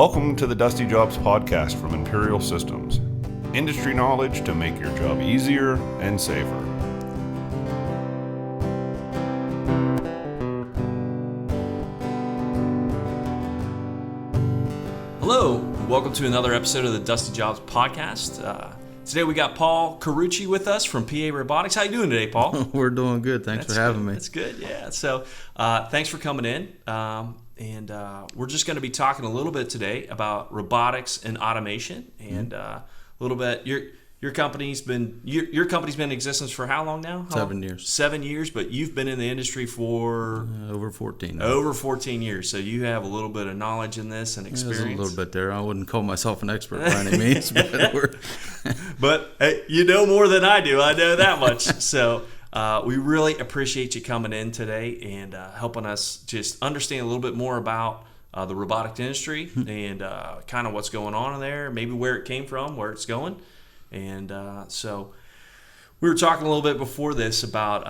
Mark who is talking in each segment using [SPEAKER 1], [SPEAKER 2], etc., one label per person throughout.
[SPEAKER 1] Welcome to the Dusty Jobs podcast from Imperial Systems. Industry knowledge to make your job easier and safer.
[SPEAKER 2] Hello, and welcome to another episode of the Dusty Jobs podcast. Today we got Paul Carucci with us from PA Robotics. How you doing today, Paul?
[SPEAKER 3] We're doing good. Thanks for having me.
[SPEAKER 2] That's good, yeah. So thanks for coming in. And we're just going to be talking a little bit today about robotics and automation, and a little bit. Your company's been in existence for how long now?
[SPEAKER 3] 7 years.
[SPEAKER 2] 7 years, but you've been in the industry for
[SPEAKER 3] over 14. Now.
[SPEAKER 2] Over 14 years. So you have a little bit of knowledge in this and experience.
[SPEAKER 3] There's a little bit there. I wouldn't call myself an expert by any means,
[SPEAKER 2] but hey, you know more than I do. I know that much. So. We really appreciate you coming in today and helping us just understand a little bit more about the robotic industry and kind of what's going on in there, maybe where it came from, where it's going. And so we were talking a little bit before this about,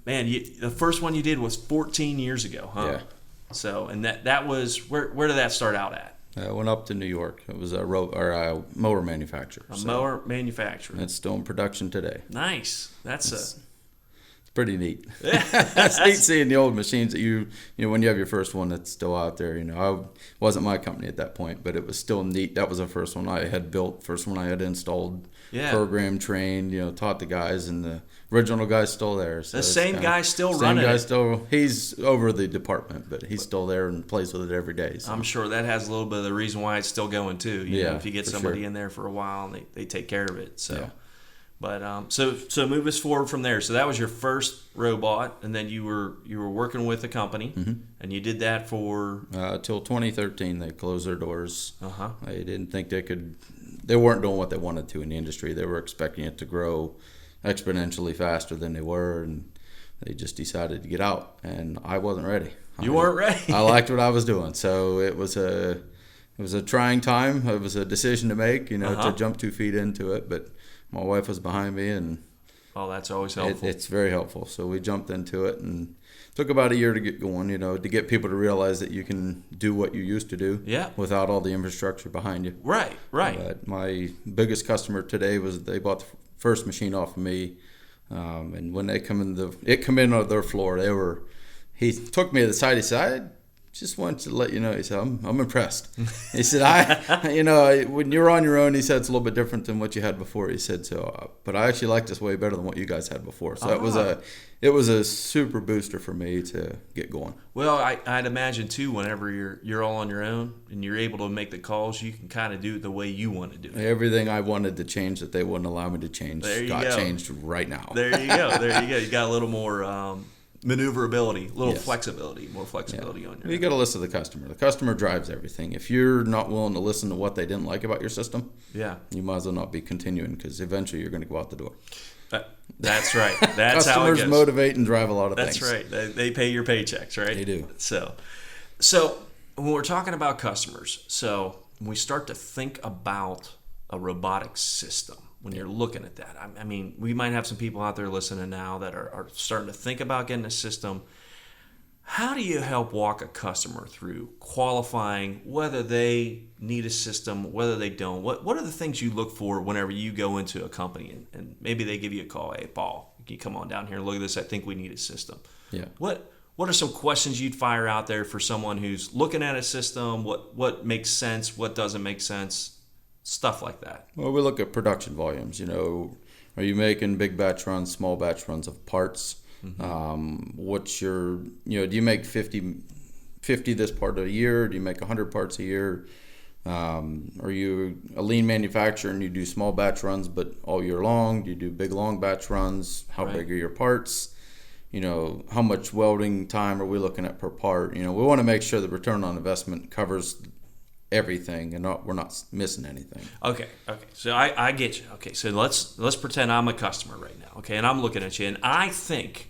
[SPEAKER 2] the first one you did was 14 years ago, huh?
[SPEAKER 3] Yeah.
[SPEAKER 2] So, and that was, where did that start out at?
[SPEAKER 3] I went up to New York. It was a mower manufacturer.
[SPEAKER 2] Mower manufacturer.
[SPEAKER 3] It's still in production today.
[SPEAKER 2] Nice. It's
[SPEAKER 3] pretty neat. It's neat seeing the old machines that you know when you have your first one that's still out there. I wasn't my company at that point, but it was still neat. That was the first one I had built, first one I had installed, programmed, trained, taught the guys, and the original guy's still there. So
[SPEAKER 2] the same guy still running it.
[SPEAKER 3] He's over the department, but he's still there and plays with it every day. So.
[SPEAKER 2] I'm sure that has a little bit of the reason why it's still going too. You know, if you get somebody
[SPEAKER 3] sure.
[SPEAKER 2] in there for a while and they take care of it. So.
[SPEAKER 3] Yeah.
[SPEAKER 2] But so move us forward from there. So that was your first robot, and then you were working with a company, and you did that for
[SPEAKER 3] till 2013. They closed their doors.
[SPEAKER 2] Uh-huh.
[SPEAKER 3] They didn't think they could. They weren't doing what they wanted to in the industry. They were expecting it to grow exponentially faster than they were, and they just decided to get out. And I wasn't ready.
[SPEAKER 2] You weren't ready.
[SPEAKER 3] I liked what I was doing, so it was a trying time. It was a decision to make, to jump 2 feet into it, but. My wife was behind me, and
[SPEAKER 2] that's always helpful.
[SPEAKER 3] It's very helpful. So we jumped into it, and it took about a year to get going. To get people to realize that you can do what you used to do, without all the infrastructure behind you.
[SPEAKER 2] Right.
[SPEAKER 3] But my biggest customer today was they bought the first machine off of me, and when they come in on their floor, he took me to the side. He said, just wanted to let you know. He said, I'm impressed. He said, when you're on your own, he said, it's a little bit different than what you had before. He said, but I actually like this way better than what you guys had before. So it was a super booster for me to get going.
[SPEAKER 2] Well, I'd imagine too, whenever you're all on your own and you're able to make the calls, you can kind of do it the way you want to do it.
[SPEAKER 3] Everything I wanted to change that they wouldn't allow me to change changed right now.
[SPEAKER 2] There you go. You got a little more maneuverability, more flexibility on your.
[SPEAKER 3] You got to listen to the customer. The customer drives everything. If you're not willing to listen to what they didn't like about your system, you might as well not be continuing, because eventually you're going to go out the door.
[SPEAKER 2] That's right. That's how it goes.
[SPEAKER 3] Customers motivate and drive a lot of things.
[SPEAKER 2] That's right. They pay your paychecks, right?
[SPEAKER 3] They do.
[SPEAKER 2] So when we're talking about customers, so when we start to think about a robotic system, when you're looking at that, I mean, we might have some people out there listening now that are starting to think about getting a system. How do you help walk a customer through qualifying whether they need a system, whether they don't? What are the things you look for whenever you go into a company and maybe they give you a call? Hey, Paul, can you come on down here and look at this? I think we need a system.
[SPEAKER 3] Yeah.
[SPEAKER 2] What are some questions you'd fire out there for someone who's looking at a system? What makes sense? What doesn't make sense? Stuff like that.
[SPEAKER 3] Well, we look at production volumes. Are you making big batch runs, small batch runs of parts? What's your, do you make 50 this part of a year? Do you make 100 parts a year? Are you a lean manufacturer and you do small batch runs but all year long? Do you do big long batch runs? How big are your parts? How much welding time are we looking at per part? We want to make sure the return on investment covers everything and we're not missing anything.
[SPEAKER 2] Okay. So I get you. Okay, so let's pretend I'm a customer right now. Okay, and I'm looking at you and I think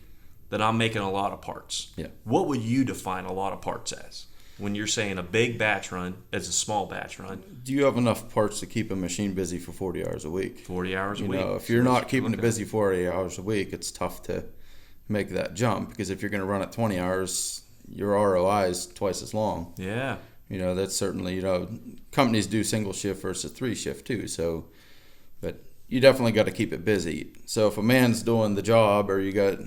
[SPEAKER 2] that I'm making a lot of parts.
[SPEAKER 3] Yeah.
[SPEAKER 2] What would you define a lot of parts as? When you're saying a big batch run as a small batch run.
[SPEAKER 3] Do you have enough parts to keep a machine busy for 40 hours a week?
[SPEAKER 2] 40 hours a week.
[SPEAKER 3] If you're not keeping it busy 40 hours a week, it's tough to make that jump, because if you're going to run it 20 hours, your ROI is twice as long.
[SPEAKER 2] Yeah.
[SPEAKER 3] That's certainly, companies do single shift versus 3-shift too. So, but you definitely got to keep it busy. So if a man's doing the job, or you got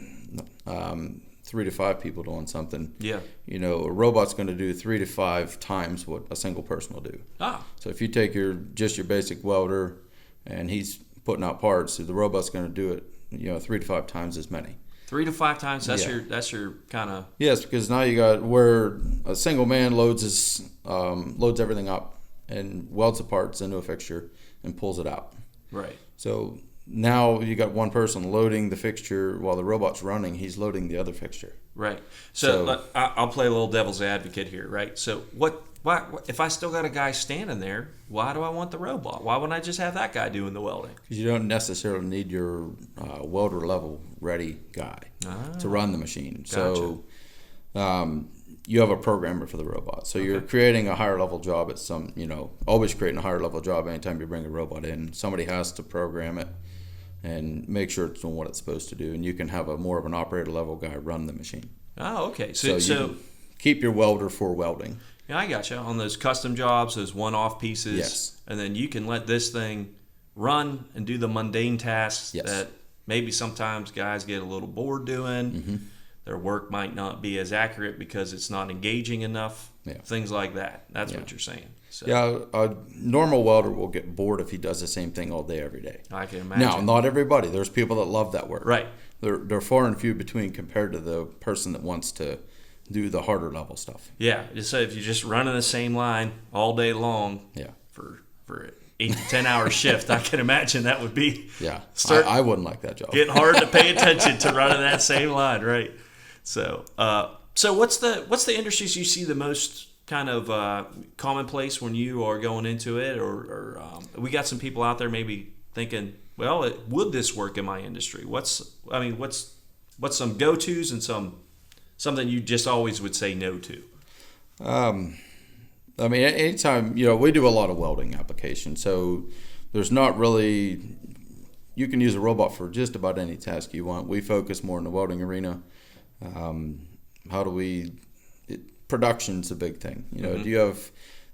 [SPEAKER 3] 3 to 5 people doing something, a robot's going to do 3 to 5 times what a single person will do. So if you take your basic welder and he's putting out parts, the robot's going to do it, 3 to 5 times as many.
[SPEAKER 2] 3 to 5 times. That's your kind of.
[SPEAKER 3] Yes, because now you got where a single man loads everything up and welds the parts into a fixture and pulls it out.
[SPEAKER 2] Right.
[SPEAKER 3] So now you got one person loading the fixture while the robot's running. He's loading the other fixture.
[SPEAKER 2] Right. So I'll play a little devil's advocate here. Right. So why if I still got a guy standing there, why do I want the robot? Why wouldn't I just have that guy doing the welding?
[SPEAKER 3] Because you don't necessarily need your welder level ready guy to run the machine.
[SPEAKER 2] Gotcha.
[SPEAKER 3] So you have a programmer for the robot. So you're creating a higher level job at always creating a higher level job anytime you bring a robot in. Somebody has to program it and make sure it's doing what it's supposed to do. And you can have more of an operator level guy run the machine.
[SPEAKER 2] Oh, okay.
[SPEAKER 3] So you can keep your welder for welding.
[SPEAKER 2] Yeah, I got you. On those custom jobs, those one-off pieces.
[SPEAKER 3] Yes.
[SPEAKER 2] And then you can let this thing run and do the mundane tasks that maybe sometimes guys get a little bored doing.
[SPEAKER 3] Mm-hmm.
[SPEAKER 2] Their work might not be as accurate because it's not engaging enough. Yeah. Things like that. That's what you're saying. So.
[SPEAKER 3] Yeah, a normal welder will get bored if he does the same thing all day, every day.
[SPEAKER 2] I can imagine.
[SPEAKER 3] Now, not everybody. There's people that love that work.
[SPEAKER 2] Right.
[SPEAKER 3] They're far and few between compared to the person that wants to do the harder level stuff.
[SPEAKER 2] Yeah, just so if you're just running the same line all day long for 8 to 10 hour shift, I can imagine that would be
[SPEAKER 3] I wouldn't like that job.
[SPEAKER 2] Getting hard to pay attention to running that same line, right? So what's the industries you see the most kind of commonplace when you are going into it, or we got some people out there maybe thinking, well, would this work in my industry? What's some go-tos and something you just always would say no to?
[SPEAKER 3] Anytime, we do a lot of welding applications, so there's not really, you can use a robot for just about any task you want. We focus more in the welding arena. Production's a big thing. Do you have,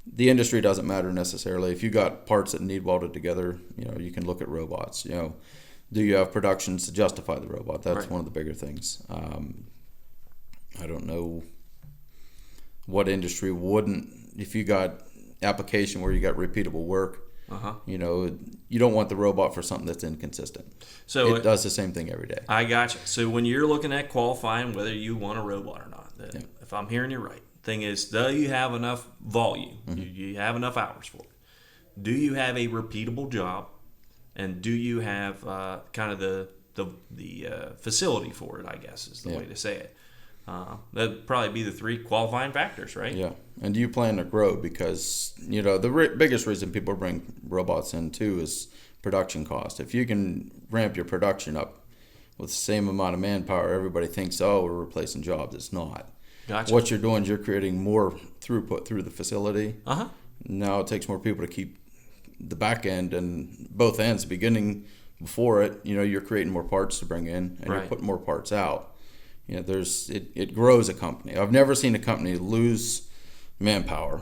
[SPEAKER 3] the industry doesn't matter necessarily. If you got parts that need welded together, you can look at robots. Do you have productions to justify the robot? That's one of the bigger things. I don't know what industry wouldn't, if you got application where you got repeatable work, you don't want the robot for something that's inconsistent. So it does the same thing every day.
[SPEAKER 2] I gotcha. So when you're looking at qualifying whether you want a robot or not, if I'm hearing you right, thing is, do you have enough volume? Mm-hmm. You have enough hours for it? Do you have a repeatable job? And do you have kind of the facility for it, I guess is the way to say it. That'd probably be the 3 qualifying factors, right?
[SPEAKER 3] Yeah. And do you plan to grow? Because, the biggest reason people bring robots in, too, is production cost. If you can ramp your production up with the same amount of manpower, everybody thinks, we're replacing jobs. It's not.
[SPEAKER 2] Gotcha.
[SPEAKER 3] What you're doing is you're creating more throughput through the facility. Now it takes more people to keep the back end and both ends, beginning before it, you're creating more parts to bring in, and you're putting more parts out. It grows a company. I've never seen a company lose manpower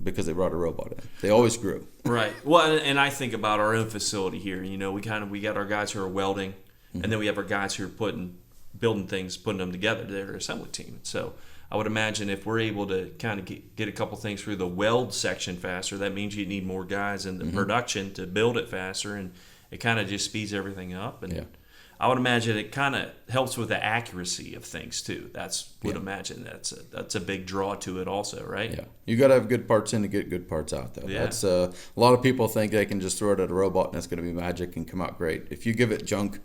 [SPEAKER 3] because they brought a robot in. They always grew.
[SPEAKER 2] Right. Well, and I think about our own facility here. We got our guys who are welding, and then we have our guys who are building things, putting them together. They're an assembly team. So I would imagine if we're able to kind of get a couple things through the weld section faster, that means you need more guys in the production to build it faster, and it kind of just speeds everything up. And I would imagine it kind of helps with the accuracy of things too. Imagine that's a big draw to it also, right?
[SPEAKER 3] Yeah, you got to have good parts in to get good parts out though.
[SPEAKER 2] Yeah.
[SPEAKER 3] That's a lot of people think they can just throw it at a robot and it's going to be magic and come out great. If you give it junk,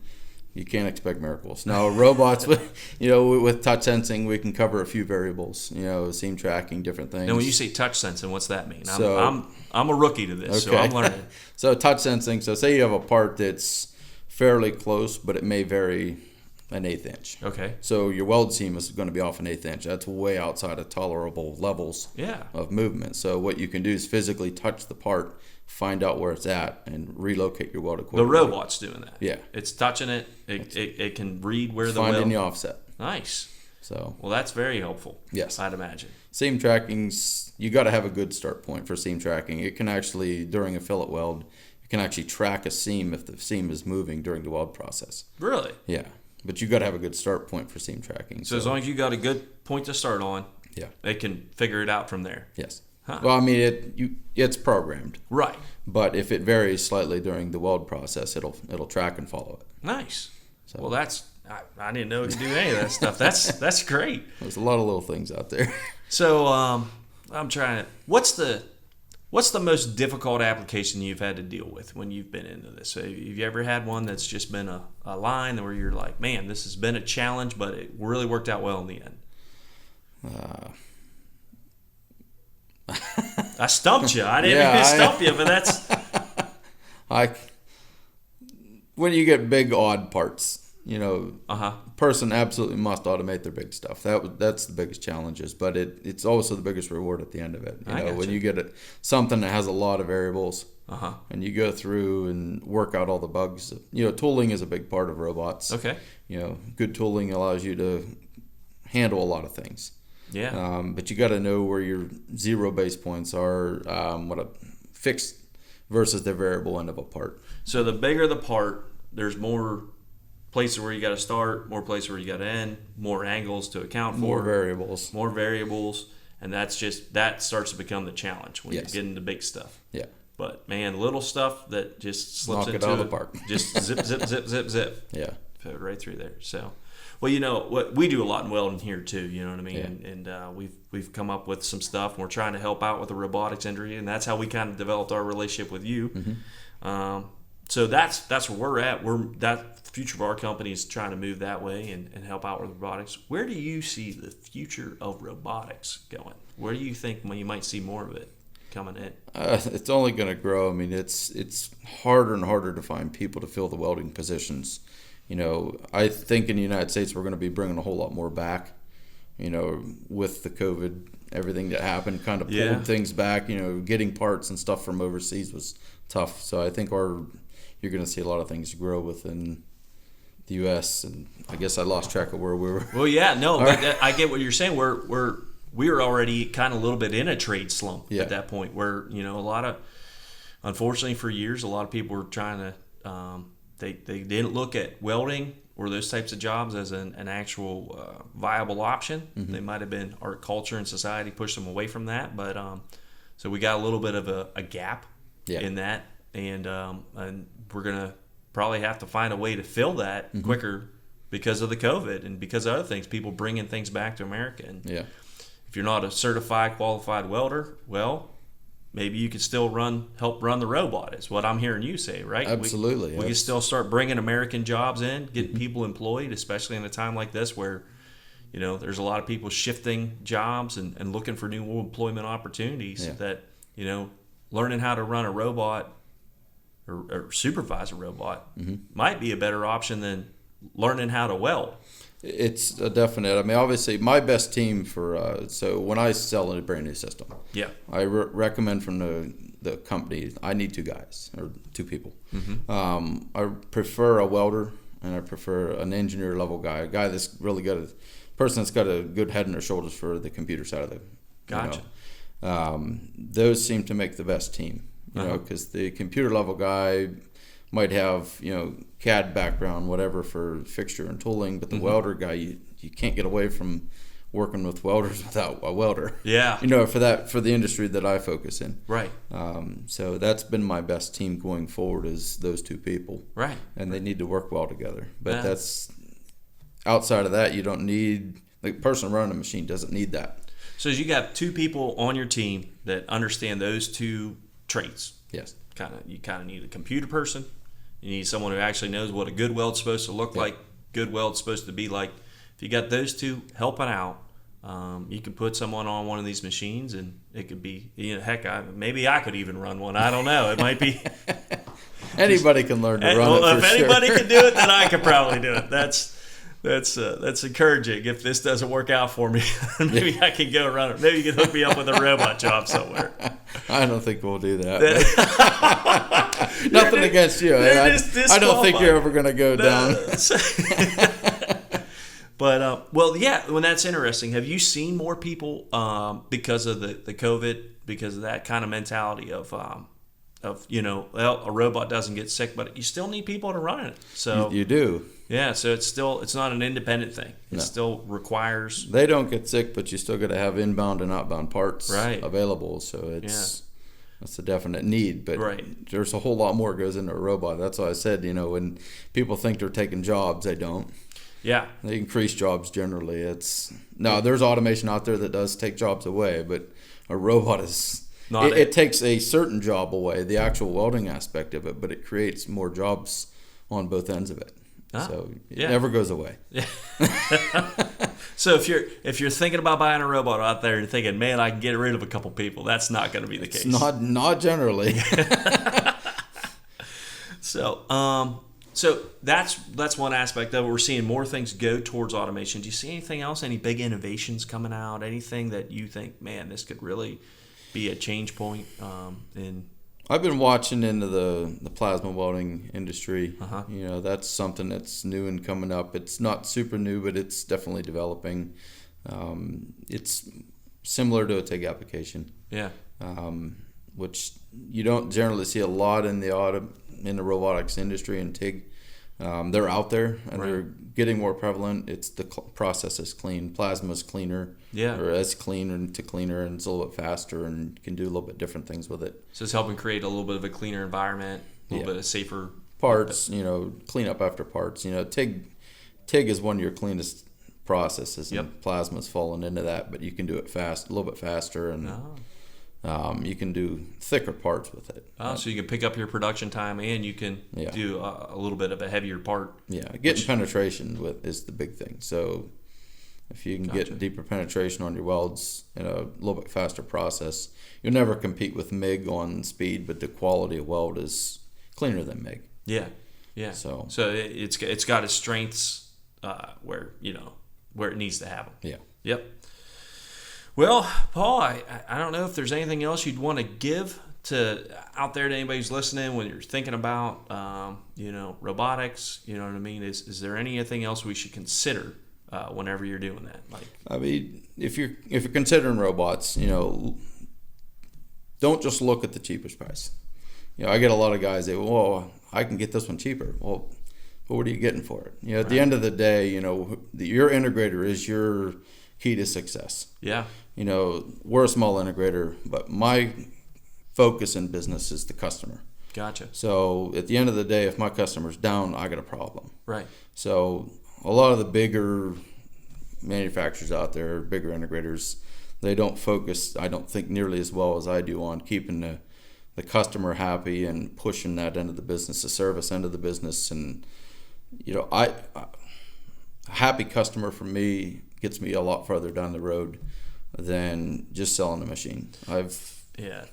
[SPEAKER 3] you can't expect miracles. Now robots, with touch sensing, we can cover a few variables. Seam tracking, different things.
[SPEAKER 2] Now, when you say touch sensing, what's that mean? I'm a rookie to this, so I'm learning.
[SPEAKER 3] So touch sensing. So say you have a part that's fairly close, but it may vary an 1/8 inch.
[SPEAKER 2] Okay.
[SPEAKER 3] So your weld seam is going to be off an 1/8 inch. That's way outside of tolerable levels of movement. So what you can do is physically touch the part, find out where it's at, and relocate your weld equipment.
[SPEAKER 2] The robot's doing that.
[SPEAKER 3] Yeah.
[SPEAKER 2] It's touching it. It can read where the
[SPEAKER 3] finding the offset.
[SPEAKER 2] Nice.
[SPEAKER 3] So.
[SPEAKER 2] Well, that's very helpful.
[SPEAKER 3] Yes.
[SPEAKER 2] I'd imagine.
[SPEAKER 3] seam tracking's, you got to have a good start point for seam tracking. It can actually, during a fillet weld, you can actually track a seam if the seam is moving during the weld process.
[SPEAKER 2] Really?
[SPEAKER 3] Yeah, but you got to have a good start point for seam tracking.
[SPEAKER 2] So as long as you got a good point to start on,
[SPEAKER 3] yeah,
[SPEAKER 2] they can figure it out from there.
[SPEAKER 3] Yes.
[SPEAKER 2] Huh.
[SPEAKER 3] Well, I mean, it's programmed.
[SPEAKER 2] Right.
[SPEAKER 3] But if it varies slightly during the weld process, it'll track and follow it.
[SPEAKER 2] Nice.
[SPEAKER 3] So,
[SPEAKER 2] well, I didn't know it could do any of that stuff. That's great.
[SPEAKER 3] There's a lot of little things out there.
[SPEAKER 2] So I'm trying to. What's the most difficult application you've had to deal with when you've been into this? So have you ever had one that's just been a line where you're like, man, this has been a challenge, but it really worked out well in the end? I stumped you. I didn't even stump you, but that's.
[SPEAKER 3] When you get big odd parts, person absolutely must automate their big stuff. That's the biggest challenges, but it's also the biggest reward at the end of it. When you get something that has a lot of variables, and you go through and work out all the bugs. Tooling is a big part of robots.
[SPEAKER 2] Okay.
[SPEAKER 3] Good tooling allows you to handle a lot of things.
[SPEAKER 2] Yeah.
[SPEAKER 3] But you got to know where your zero base points are, what a fixed versus the variable end of a part.
[SPEAKER 2] So the bigger the part, there's more places where you got to start, more places where you got to end, more angles to account for,
[SPEAKER 3] more variables,
[SPEAKER 2] and that starts to become the challenge when you get into big stuff.
[SPEAKER 3] Yeah.
[SPEAKER 2] But man, little stuff that just slips
[SPEAKER 3] knock
[SPEAKER 2] into
[SPEAKER 3] it out of the park.
[SPEAKER 2] Just zip, zip, zip, zip, zip.
[SPEAKER 3] Yeah.
[SPEAKER 2] Put it right through there. So. Well, what we do a lot in welding here too. You know what I mean,
[SPEAKER 3] Yeah.
[SPEAKER 2] and we've come up with some stuff. And we're trying to help out with the robotics industry, and that's how we kind of developed our relationship with you.
[SPEAKER 3] Mm-hmm.
[SPEAKER 2] So that's where we're at. That future of our company is trying to move that way and help out with robotics. Where do you see the future of robotics going? Where do you think you might see more of it coming in?
[SPEAKER 3] It's only going to grow. I mean, it's harder and harder to find people to fill the welding positions. I think in the United States we're going to be bringing a whole lot more back. With the COVID, everything that happened kind of pulled things back. Getting parts and stuff from overseas was tough. So I think you're going to see a lot of things grow within the U.S. And I guess I lost track of where we were.
[SPEAKER 2] Well, yeah, no, but I get what you're saying. We're already kind of a little bit in a trade slump at that point where unfortunately for years a lot of people were trying to. They didn't look at welding or those types of jobs as an actual viable option.
[SPEAKER 3] Mm-hmm.
[SPEAKER 2] They might have been our culture and society pushed them away from that. But so we got a little bit of a gap in that, and we're gonna probably have to find a way to fill that quicker because of the COVID and because of other things. People bringing things back to America, and if you're not a certified, qualified welder, well. Maybe you could still help run the robot, is what I'm hearing you say, right?
[SPEAKER 3] Absolutely.
[SPEAKER 2] We can still start bringing American jobs in, get people employed, especially in a time like this where, there's a lot of people shifting jobs and looking for new employment opportunities that, learning how to run a robot or supervise a robot might be a better option than learning how to weld.
[SPEAKER 3] It's a definite. I mean, obviously, my best team so when I sell a brand new system, I recommend from the company, I need two guys or two people. I prefer a welder and I prefer an engineer level guy, a guy that's really got person that's got a good head and their shoulders for the computer side of the.
[SPEAKER 2] Gotcha.
[SPEAKER 3] Those seem to make the best team, because the computer level guy might have CAD background, whatever, for fixture and tooling, but the welder guy, you can't get away from working with welders without a welder.
[SPEAKER 2] Yeah.
[SPEAKER 3] For the industry that I focus in.
[SPEAKER 2] Right.
[SPEAKER 3] So that's been my best team going forward is those two people.
[SPEAKER 2] Right.
[SPEAKER 3] And they need to work well together. But that's outside of that, you don't need the person running a machine doesn't need that.
[SPEAKER 2] So you got two people on your team that understand those two traits.
[SPEAKER 3] Yes.
[SPEAKER 2] You kind of need a computer person. You need someone who actually knows what a good weld's supposed to look like, good weld's supposed to be like. If you got those two helping out, you can put someone on one of these machines and it could be, maybe I could even run one. I don't know. It might be.
[SPEAKER 3] Anybody can learn to run it.
[SPEAKER 2] If anybody can do it, then I could probably do it. That's encouraging. If this doesn't work out for me, maybe I can go run it. Maybe you can hook me up with a robot job somewhere.
[SPEAKER 3] I don't think we'll do that. Nothing against you. I don't think you're ever going to go down.
[SPEAKER 2] But well, yeah. When that's interesting. Have you seen more people because of the COVID, because of that kind of mentality of well, a robot doesn't get sick, but you still need people to run it. So
[SPEAKER 3] You do.
[SPEAKER 2] yeah. So it's not an independent thing. It still requires.
[SPEAKER 3] They don't get sick, but you still got to have inbound and outbound parts available. So that's a definite need. But there's a whole lot more goes into a robot. That's why I said, when people think they're taking jobs, they don't.
[SPEAKER 2] Yeah.
[SPEAKER 3] They increase jobs generally. There's automation out there that does take jobs away, but a robot is. It takes a certain job away, the actual welding aspect of it, but it creates more jobs on both ends of it. So it never goes away. Yeah.
[SPEAKER 2] So if you're thinking about buying a robot out there and thinking, man, I can get rid of a couple people, that's not going to be the case.
[SPEAKER 3] Not generally.
[SPEAKER 2] So that's one aspect of it. We're seeing more things go towards automation. Do you see anything else? Any big innovations coming out? Anything that you think, man, this could really be a change point
[SPEAKER 3] I've been watching into the plasma welding industry.
[SPEAKER 2] Uh-huh.
[SPEAKER 3] That's something that's new and coming up. It's not super new, but it's definitely developing. It's similar to a TIG application.
[SPEAKER 2] Yeah.
[SPEAKER 3] Which you don't generally see a lot in the robotics industry and TIG. They're out there and they're getting more prevalent. It's the process is clean. Plasma's cleaner.
[SPEAKER 2] Yeah.
[SPEAKER 3] Or as cleaner to cleaner, and it's a little bit faster and can do a little bit different things with it.
[SPEAKER 2] So it's helping create a little bit of a cleaner environment, a little bit of safer
[SPEAKER 3] parts. Clean up after parts. TIG is one of your cleanest processes, and plasma's fallen into that, but you can do it fast, a little bit faster, and you can do thicker parts with it.
[SPEAKER 2] So you can pick up your production time, and you can do a little bit of a heavier part.
[SPEAKER 3] Yeah, getting penetration is the big thing. So if you can get deeper penetration on your welds in a little bit faster process, you'll never compete with MIG on speed, but the quality of weld is cleaner than MIG.
[SPEAKER 2] Yeah. So it's got its strengths where it needs to have them.
[SPEAKER 3] Yeah.
[SPEAKER 2] Yep. Well, Paul, I don't know if there's anything else you'd want to give out there to anybody who's listening when you're thinking about robotics. You know what I mean? Is there anything else we should consider whenever you're doing that?
[SPEAKER 3] If you're considering robots, don't just look at the cheapest price. I get a lot of guys that, well, I can get this one cheaper. Well, what are you getting for it? At the end of the day, your integrator is your key to success.
[SPEAKER 2] Yeah.
[SPEAKER 3] We're a small integrator, but my focus in business is the customer.
[SPEAKER 2] Gotcha.
[SPEAKER 3] So at the end of the day, if my customer's down, I got a problem.
[SPEAKER 2] Right.
[SPEAKER 3] So a lot of the bigger manufacturers out there, bigger integrators, they don't focus, I don't think, nearly as well as I do on keeping the customer happy and pushing that end of the business, the service end of the business. And, a happy customer for me gets me a lot farther down the road than just selling a machine.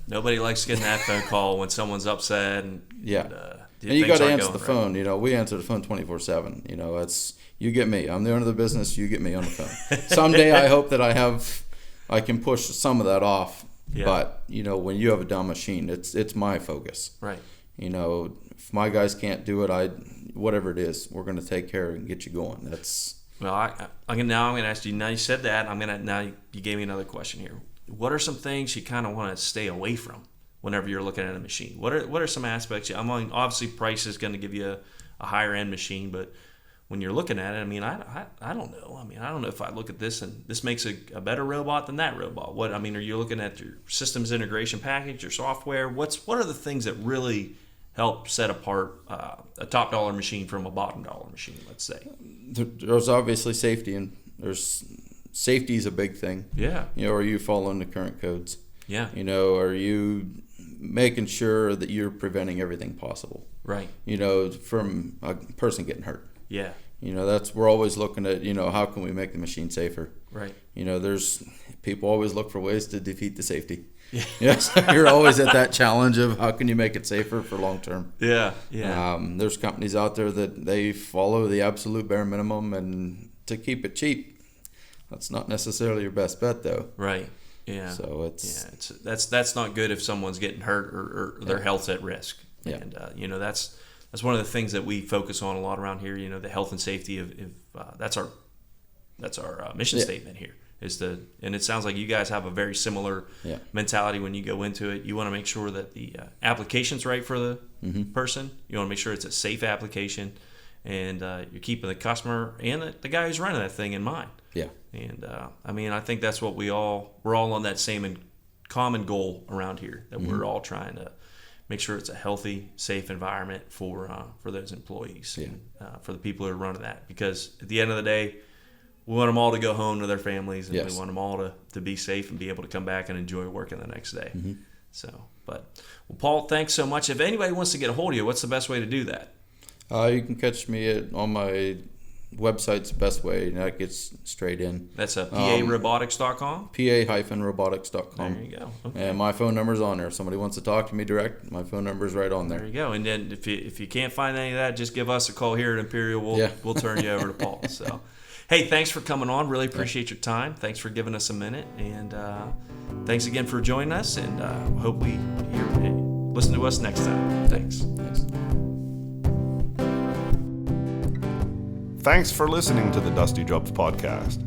[SPEAKER 2] Nobody likes getting that phone call when someone's upset and
[SPEAKER 3] you got to answer the phone. We answer the phone 24/7. It's you get me. I'm the owner of the business. You get me on the phone. Someday I hope that I can push some of that off. Yeah. But when you have a down machine, it's my focus.
[SPEAKER 2] Right.
[SPEAKER 3] If my guys can't do it, whatever it is, we're going to take care and get you going. That's.
[SPEAKER 2] Well, I'm going to ask you. Now you said that. Now you gave me another question here. What are some things you kind of want to stay away from whenever you're looking at a machine? What are some aspects? Obviously price is going to give you a higher end machine, but when you're looking at it, I don't know. I don't know if I look at this and this makes a better robot than that robot. Are you looking at your systems integration package, your software? What are the things that really help set apart a top dollar machine from a bottom dollar machine, let's say?
[SPEAKER 3] There's obviously safety, and safety is a big thing.
[SPEAKER 2] Yeah.
[SPEAKER 3] Are you following the current codes?
[SPEAKER 2] Yeah.
[SPEAKER 3] Are you making sure that you're preventing everything possible?
[SPEAKER 2] Right.
[SPEAKER 3] From a person getting hurt.
[SPEAKER 2] Yeah.
[SPEAKER 3] We're always looking at, how can we make the machine safer?
[SPEAKER 2] Right.
[SPEAKER 3] There's people always look for ways to defeat the safety. Yeah. Yes. You're always at that challenge of how can you make it safer for long term.
[SPEAKER 2] Yeah. Yeah.
[SPEAKER 3] There's companies out there that they follow the absolute bare minimum, and to keep it cheap, that's not necessarily your best bet, though.
[SPEAKER 2] Right. Yeah.
[SPEAKER 3] So
[SPEAKER 2] that's not good if someone's getting hurt or their health's at risk.
[SPEAKER 3] Yeah.
[SPEAKER 2] And that's one of the things that we focus on a lot around here. The health and safety of that's our mission statement here. And it sounds like you guys have a very similar mentality when you go into it. You want to make sure that the application's right for the person. You want to make sure it's a safe application, and you're keeping the customer and the guy who's running that thing in mind.
[SPEAKER 3] Yeah.
[SPEAKER 2] And I think that's what we're all on that same and common goal around here, that we're all trying to make sure it's a healthy, safe environment for those employees and for the people who are running that. Because at the end of the day, we want them all to go home to their families, and we want them all to be safe and be able to come back and enjoy working the next day. Well, Paul, thanks so much. If anybody wants to get a hold of you, what's the best way to do that?
[SPEAKER 3] You can catch me on my website's the best way. That gets straight in.
[SPEAKER 2] That's PARobotics.com?
[SPEAKER 3] PA-robotics.com.
[SPEAKER 2] There you go. Okay.
[SPEAKER 3] And my phone number's on there. If somebody wants to talk to me direct, my phone number's right on there.
[SPEAKER 2] There you go. And then if you can't find any of that, just give us a call here at Imperial. We'll turn you over to Paul. So, hey, thanks for coming on. Really appreciate your time. Thanks for giving us a minute. And thanks again for joining us. And hope listen to us next time. Thanks.
[SPEAKER 1] Thanks for listening to the Dusty Jobs podcast.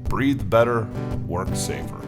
[SPEAKER 1] Breathe better, work safer.